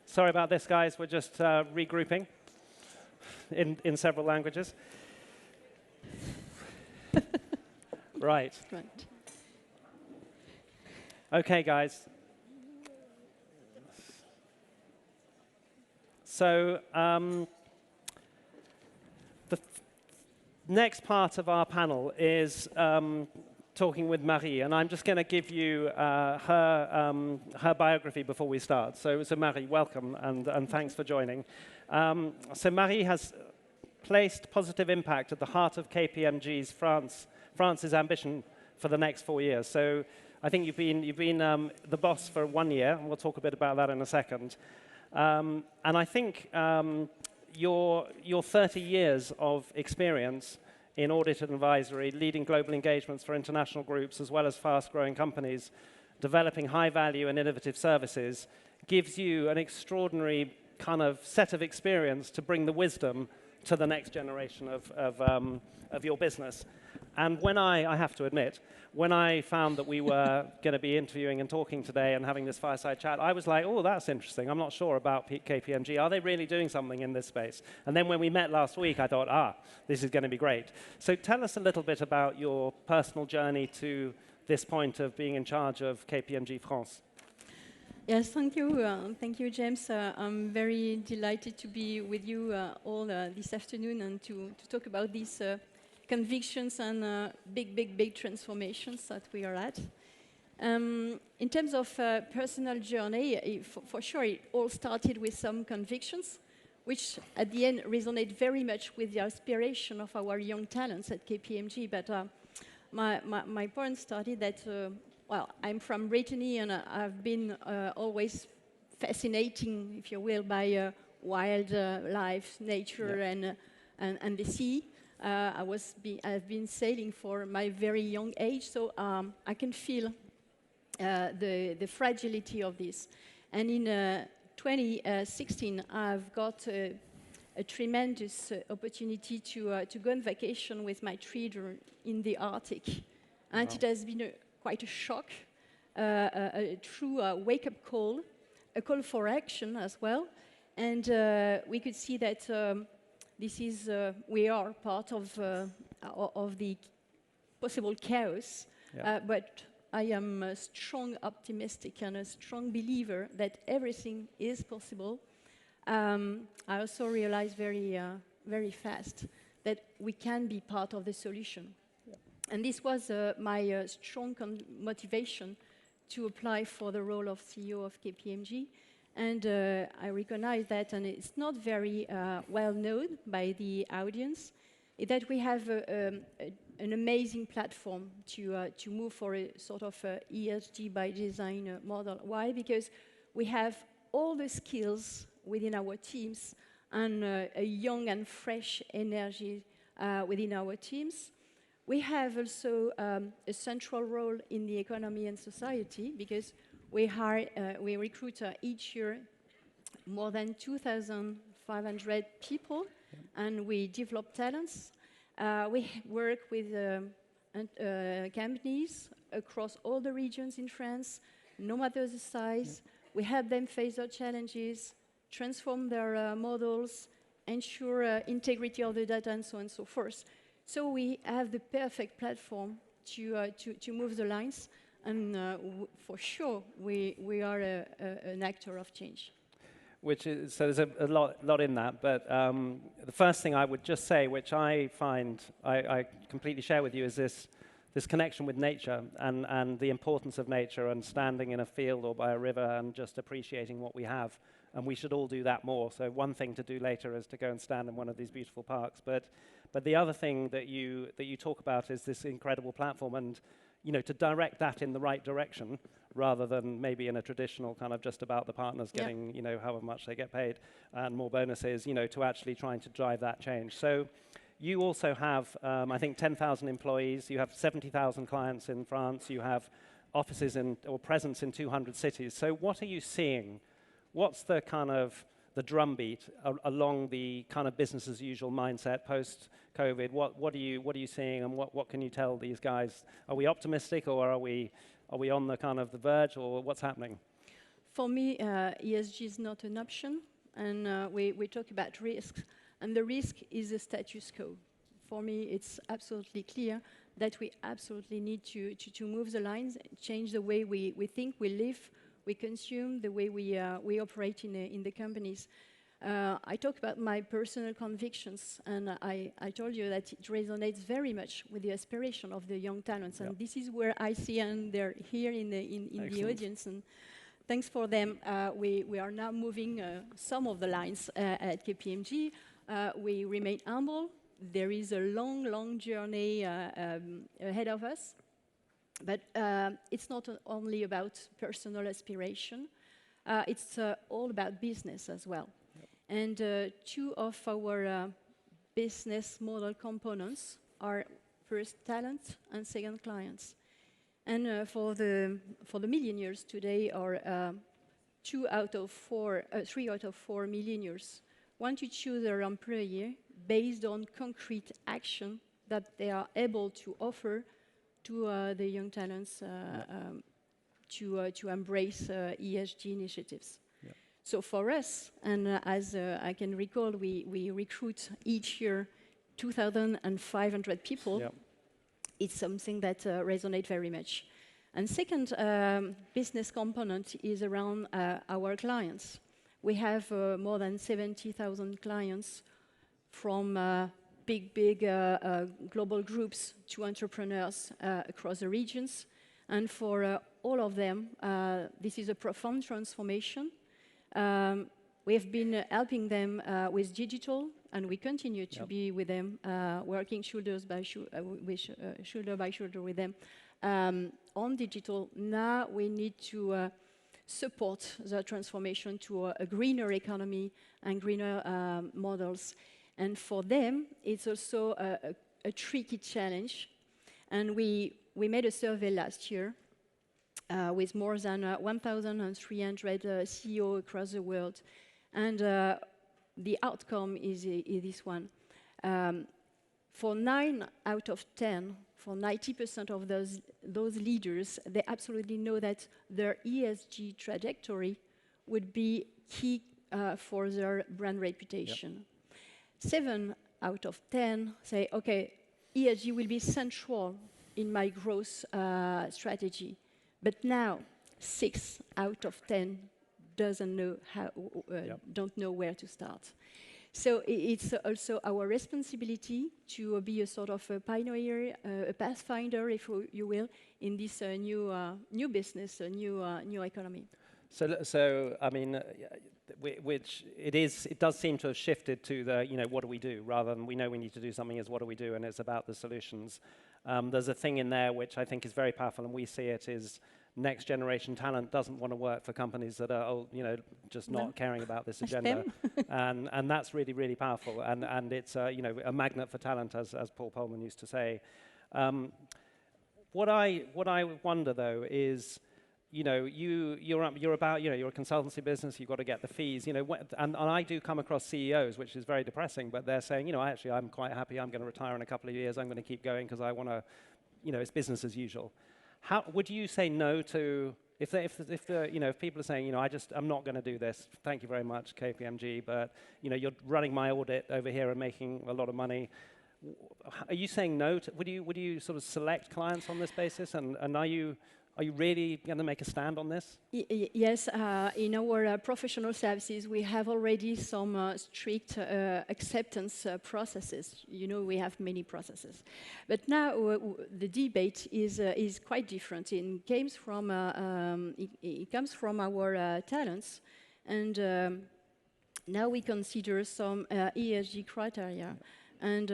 Sorry about this, guys. We're just regrouping in several languages. Right. Okay, guys. So next part of our panel is talking with Marie, and I'm just going to give you her biography before we start. So Marie, welcome, and thanks for joining. So Marie has placed positive impact at the heart of KPMG's France's ambition for the next 4 years. So I think you've been the boss for 1 year, and we'll talk a bit about that in a second. And I think your 30 years of experience in audit and advisory, leading global engagements for international groups as well as fast-growing companies, developing high-value and innovative services, gives you an extraordinary kind of set of experience to bring the wisdom to the next generation of your business. And when I have to admit, when I found that we were going to be interviewing and talking today and having this fireside chat, I was like, oh, that's interesting. I'm not sure about KPMG. Are they really doing something in this space? And then when we met last week, I thought, this is going to be great. So tell us a little bit about your personal journey to this point of being in charge of KPMG France. Yes, thank you. Thank you, James. I'm very delighted to be with you all this afternoon and to talk about these convictions and big transformations that we are at. In terms of personal journey, for sure, it all started with some convictions, which at the end resonate very much with the aspiration of our young talents at KPMG. But my point started that, well, I'm from Brittany, and I've been always fascinating, if you will, by wild life, nature, and the sea. I've been sailing for my very young age, so I can feel the fragility of this. And in 2016, I've got a tremendous opportunity to go on vacation with my trader in the Arctic. And it has been quite a shock, a true wake-up call, a call for action as well. And we could see that we are part of the possible chaos, but I am a strong optimistic and a strong believer that everything is possible. I also realized very fast that we can be part of the solution. And this was my strong motivation to apply for the role of CEO of KPMG. And I recognize that, and it's not very well known by the audience, that we have an amazing platform to move for a sort of ESG by design model. Why? Because we have all the skills within our teams and a young and fresh energy within our teams. We have also a central role in the economy and society because we recruit each year more than 2,500 people, and we develop talents. We work with companies across all the regions in France, no matter the size. We help them face their challenges, transform their models, ensure integrity of the data, and so on and so forth. So we have the perfect platform to move the lines, and for sure we are an actor of change. So there's a lot in that, but the first thing I would just say, which I find I completely share with you, is this connection with nature and the importance of nature and standing in a field or by a river and just appreciating what we have. And we should all do that more. So one thing to do later is to go and stand in one of these beautiful parks. But the other thing that you talk about is this incredible platform, and to direct that in the right direction rather than maybe in a traditional kind of just about the partners getting however much they get paid and more bonuses, to actually trying to drive that change. So you also have, I think, 10,000 employees. You have 70,000 clients in France. You have offices or presence in 200 cities. So what are you seeing? What's the kind of the drumbeat along the kind of business as usual mindset post-COVID? What are you seeing, and what can you tell these guys? Are we optimistic, or are we on the kind of the verge, or what's happening? For me, ESG is not an option, and we talk about risks, and the risk is the status quo. For me, it's absolutely clear that we absolutely need to move the lines, change the way we think, we live, we consume, the way we operate in the companies. I talk about my personal convictions, and I told you that it resonates very much with the aspiration of the young talents, and this is where I see, and they're here in the audience, and thanks for them. We are now moving some of the lines at KPMG. We remain humble. There is a long, long journey ahead of us, but it's not only about personal aspiration. It's all about business as well. And two of our business model components are first talent and second clients. And for the millionaires today are 3 out of 4 millionaires want to choose their employer based on concrete action that they are able to offer to the young talents to embrace ESG initiatives. So for us, and as I can recall, we recruit each year 2,500 people. It's something that resonates very much. And second business component is around our clients. We have more than 70,000 clients, from big global groups to entrepreneurs across the regions. And for all of them, this is a profound transformation. We have been helping them with digital, and we continue to be with them, working shoulder by shoulder with them on digital. Now we need to support the transformation to a greener economy and greener models. And for them, it's also a tricky challenge. And we made a survey last year with more than 1,300 CEOs across the world. And the outcome is this one. For 9 out of 10, for 90% of those leaders, they absolutely know that their ESG trajectory would be key for their brand reputation. 7 out of 10 say, okay, ESG will be central in my growth strategy. But now, 6 out of 10 don't know where to start. So it's also our responsibility to be a sort of a pioneer, a pathfinder, if you will, in this new business, a new economy. So I mean, it does seem to have shifted to the, what do we do, rather than we know we need to do something, is what do we do, and it's about the solutions. There's a thing in there which I think is very powerful, and we see it is next generation talent doesn't want to work for companies that are, just not caring about this agenda, and that's really, really powerful, and it's a magnet for talent, as Paul Polman used to say. What I wonder though is, you're a consultancy business, you've got to get the fees, and I do come across CEOs, which is very depressing, but they're saying, actually I'm quite happy, I'm going to retire in a couple of years, I'm going to keep going because I want to, it's business as usual. How would you say no to if people are saying, I'm not going to do this, thank you very much KPMG, but you're running my audit over here and making a lot of money. Are you saying no to, would you sort of select clients on this basis, and are you really going to make a stand on this? Yes, in our professional services, we have already some strict acceptance processes. We have many processes. But now the debate is quite different. It comes from our talents, and now we consider some ESG criteria, and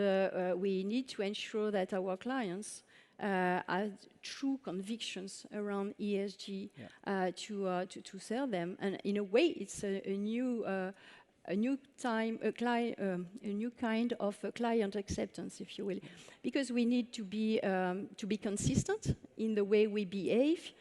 we need to ensure that our clients have true convictions around ESG to sell them, and in a way, it's a new kind of client acceptance, if you will, because we need to be consistent in the way we behave.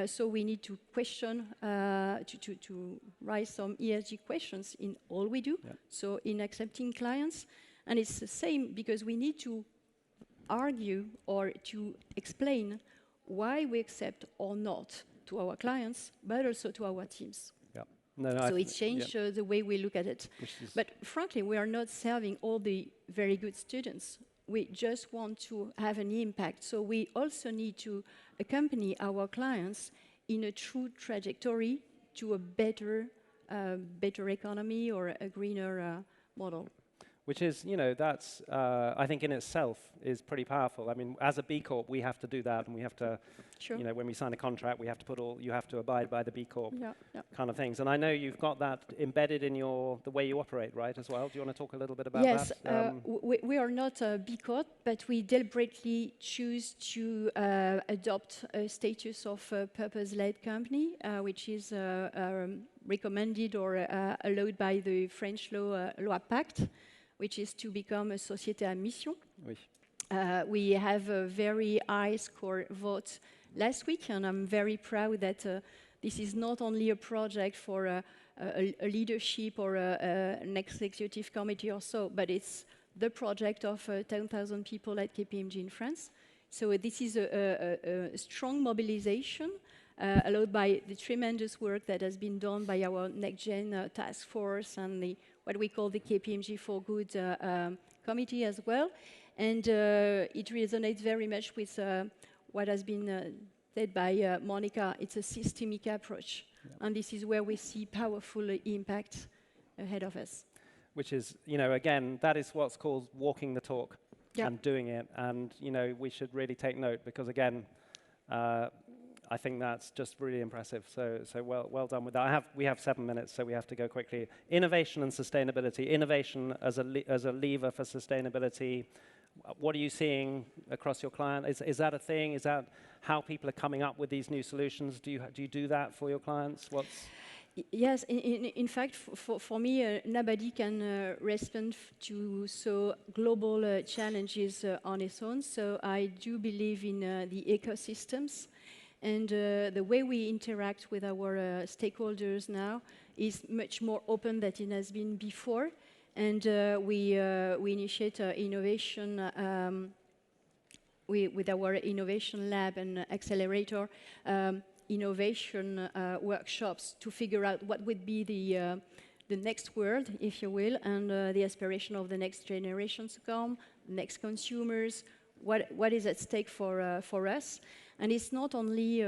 So we need to question, to raise some ESG questions in all we do. So in accepting clients, and it's the same because we need to argue or to explain why we accept or not to our clients, but also to our teams. So it's changed the way we look at it. But frankly, we are not serving all the very good students. We just want to have an impact. So we also need to accompany our clients in a true trajectory to a better better economy or a greener model. Which is, you know, that's, I think in itself is pretty powerful. I mean, as a B Corp, we have to do that, and we have to, you know, when we sign a contract, we have to put you have to abide by the B Corp kind of things. And I know you've got that embedded in the way you operate, right, as well. Do you want to talk a little bit about that? Yes, we are not a B Corp, but we deliberately choose to adopt a status of a purpose-led company, which is recommended or allowed by the French law Pact, which is to become a société à mission. Oui. We have a very high score vote last week, and I'm very proud that this is not only a project for a leadership or an executive committee or so, but it's the project of 10,000 people at KPMG in France. So this is a strong mobilization allowed by the tremendous work that has been done by our next-gen task force and what we call the KPMG for Good committee as well. And it resonates very much with what has been said by Monika. It's a systemic approach. And this is where we see powerful impact ahead of us. Which is, you know, again, that is what's called walking the talk and doing it. And, you know, we should really take note because, again, I think that's just really impressive. So well done with that. We have 7 minutes, so we have to go quickly. Innovation and sustainability. Innovation as a lever for sustainability. What are you seeing across your client? Is that a thing? Is that how people are coming up with these new solutions? Do you do that for your clients? Yes, in fact, for me, nobody can respond to so global challenges on its own. So I do believe in the ecosystems. And the way we interact with our stakeholders now is much more open than it has been before. And we initiate innovation with our innovation lab and accelerator innovation workshops to figure out what would be the next world, if you will, and the aspiration of the next generations to come, next consumers, what is at stake for us. And it's not only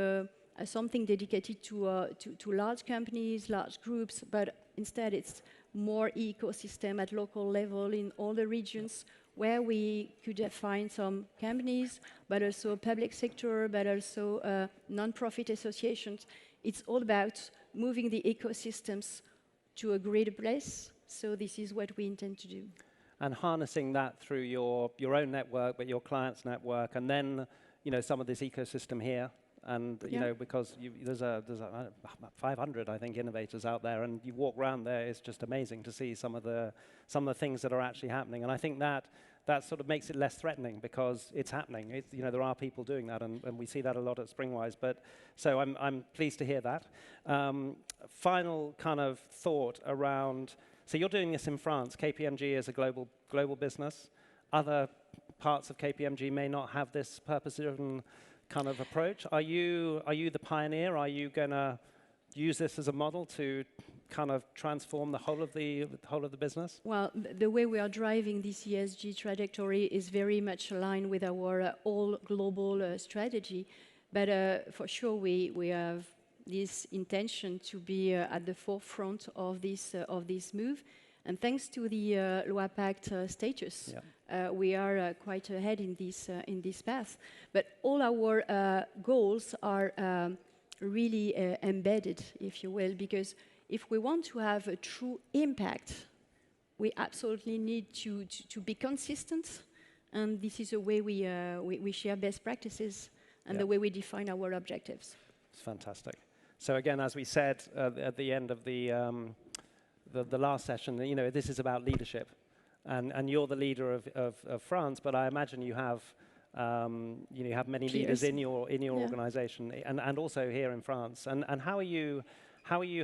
something dedicated to large companies, large groups, but instead it's more ecosystem at local level in all the regions where we could find some companies, but also public sector, but also non-profit associations. It's all about moving the ecosystems to a greater place. So this is what we intend to do. And harnessing that through your own network, but your client's network, and then, you know, some of this ecosystem here. And, you know, because there's 500, I think, innovators out there, and you walk around there, it's just amazing to see some of the things that are actually happening. And I think that sort of makes it less threatening because it's happening. You know, there are people doing that, and we see that a lot at Springwise. But so I'm pleased to hear that. Final kind of thought around. So you're doing this in France. KPMG is a global business. Other parts of KPMG may not have this purpose-driven kind of approach. Are you the pioneer? Are you going to use this as a model to kind of transform the whole of the business? Well, the way we are driving this ESG trajectory is very much aligned with our all global strategy. But for sure, we have this intention to be at the forefront of this move. And thanks to the Loi Pact status, we are quite ahead in this path. But all our goals are really embedded, if you will, because if we want to have a true impact, we absolutely need to be consistent. And this is a way we share best practices and the way we define our objectives. It's fantastic. So again, as we said at the end of the last session, you know, this is about leadership, and you're the leader of France, but I imagine you have you have many leaders in your organization, and also here in France. And how are you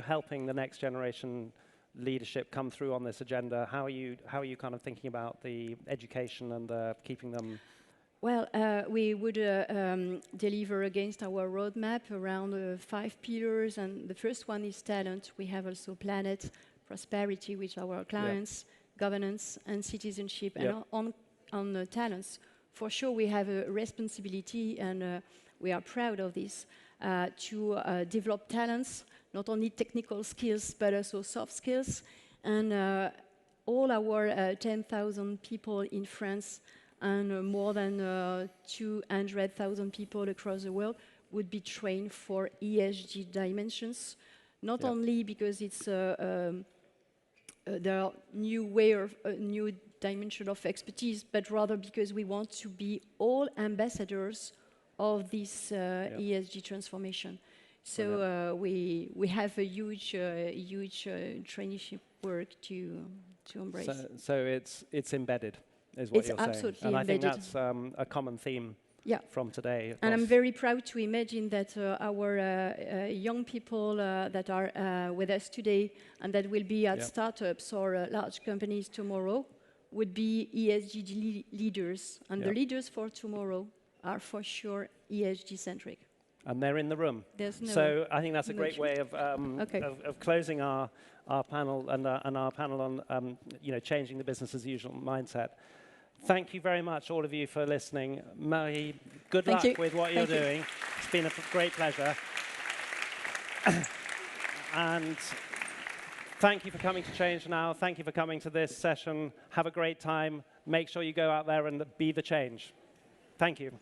helping the next generation leadership come through on this agenda? How are you kind of thinking about the education and keeping them? Well, we would deliver against our roadmap around 5 pillars, and the first one is talent. We have also planet, prosperity with our clients, governance, and citizenship. And on the talents, for sure, we have a responsibility, and we are proud of this, to develop talents not only technical skills, but also soft skills. And all our 10,000 people in France and more than 200,000 people across the world would be trained for ESG dimensions, not only because it's there are new dimension of expertise, but rather because we want to be all ambassadors of this ESG transformation. So we have a huge traineeship work to embrace. So it's embedded, is what you're saying. It's absolutely and embedded. I think that's a common theme from today. And I'm very proud to imagine that our young people that are with us today and that will be at startups or large companies tomorrow would be ESG leaders. And the leaders for tomorrow are for sure ESG-centric. And they're in the room. So I think that's a great way of closing our panel and our panel on changing the business as usual mindset. Thank you very much, all of you, for listening. Marie, good luck with what you're doing. It's been a great pleasure. And thank you for coming to ChangeNOW. Thank you for coming to this session. Have a great time. Make sure you go out there and be the change. Thank you.